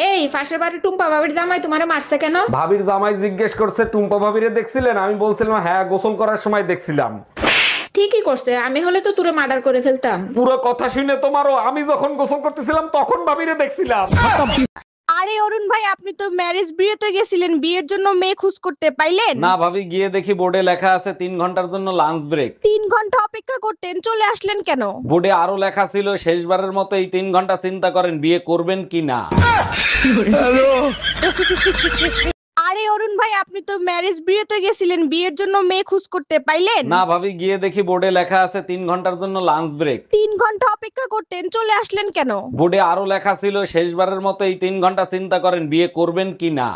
এই পাশের বাড়ি টুম্পা ভাবির জামাই তোমারে মারছে কেন? ভাবির জামাই জিজ্ঞেস করছে টুম্পা ভাবিরে দেখছিলেন? আমি বলছিলাম হ্যাঁ, গোসল করার সময় দেখছিলাম। ঠিকই করছে, আমি হলে তো তুরে মার্ডার করে ফেলতাম। পুরো কথা শুনে তোমারও, আমি যখন গোসল করতেছিলাম তখন ভাবিরে দেখছিলাম। আরে অরুণ ভাই, আপনি তো ম্যারেজ বিয়েতে গেছিলেন, বিয়ের জন্য মেয়ে খোঁজ করতে পাইলেন? না ভাবি, গিয়ে দেখি বোর্ডে লেখা আছে 3 ঘন্টার জন্য লাঞ্চ ব্রেক। 3 ঘন্টা অপেক্ষা করতেন, চলে আসলেন কেন? বোর্ডে আরো লেখা ছিল শেষবারের মতো এই 3 ঘন্টা চিন্তা করেন বিয়ে করবেন কি না। আরে অরুণ ভাই, আপনি তো ম্যারেজ বিয়েতে গেছিলেন, বিয়ের জন্য মেয়ে খোঁজ করতে পাইলেন? না ভাবি, গিয়ে দেখি বোর্ডে লেখা আছে 3 ঘন্টার জন্য লাঞ্চ ব্রেক। 3 ঘন্টা অপেক্ষা করতেন, চলে আসলেন কেন? বোর্ডে আরো লেখা ছিল শেষবারের মতো এই 3 ঘন্টা চিন্তা করেন বিয়ে করবেন কি না।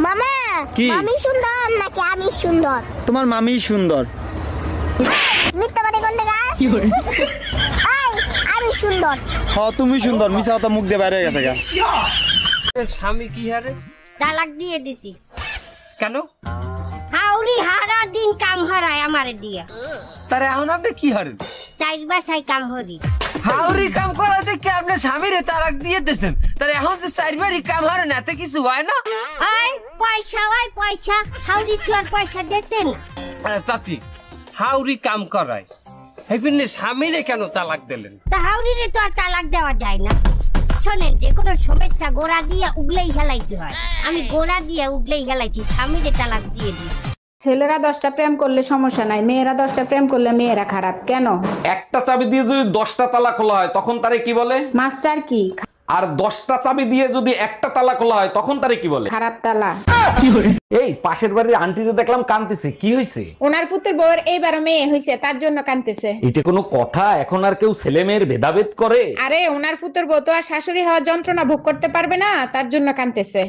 মামা কি? আমি সুন্দর নাকি আমি সুন্দর? তোমার মামি সুন্দর। মিথ্যা কথা কোন জায়গা? এই আমি সুন্দর। তুমি সুন্দর, মিছা কথা মুখ দিয়ে বাইরে হয়ে গেছে গা। স্বামী কি হারে? তালাক দিয়ে দিছি। কেন? হাউরি হারা দিন কাম হারায় আমারে দিয়া। তার এখন আপনি কি হারেন? চাইর বাসায় কাম হরি। হাউরি কাম করা দেখে আপনার স্বামীরে তালাক দিয়ে দিয়েছেন, তার এখন যে চারবারই কাম হারেন এতে কিছু হয় না? এই পয়সা ওই পয়সা, হাউরি চোর পয়সা দিতেন। চাচি, হাউরি কাম করায় হেপিনে স্বামীরে কেন তালাক দিলেন? তা হাউরিরে তো আর তালাক দেওয়া যায় না। শোনেন, যে কোনো সমস্যা গোড়া দিয়ে উগলেই হেলাইতে হয়। আমি গোড়া দিয়ে উগলেই হেলাইছি, স্বামীরে তালাক দিয়ে দিই। ছেলেরা 10টা প্রেম করলে সমস্যা নাই, মেয়েরা 10টা প্রেম করলে মেয়েরা খারাপ কেন? একটা চাবি দিয়ে যদি 10টা তালা খোলা হয় তখন তারে কি বলে? মাস্টার কি? আর 10টা চাবি দিয়ে যদি একটা তালা খোলা হয় তখন তারে কি বলে? খারাপ তালা। এই পাশের বাড়ির আন্টিতে দেখলাম কাঁদতেছে, কি হয়েছে? ওনার পুত্রের বউয়ের এইবার মেয়ে হয়েছে, তার জন্য কাঁদতেছে। এটা কোনো কথা? এখন আর কেউ ছেলে মেয়ের ভেদাভেদ করে? আরে ওনার পুত্রের বউ তো আর শাশুড়ি হওয়ার যন্ত্রণা ভোগ করতে পারবে না, তার জন্য কাঁদতেছে।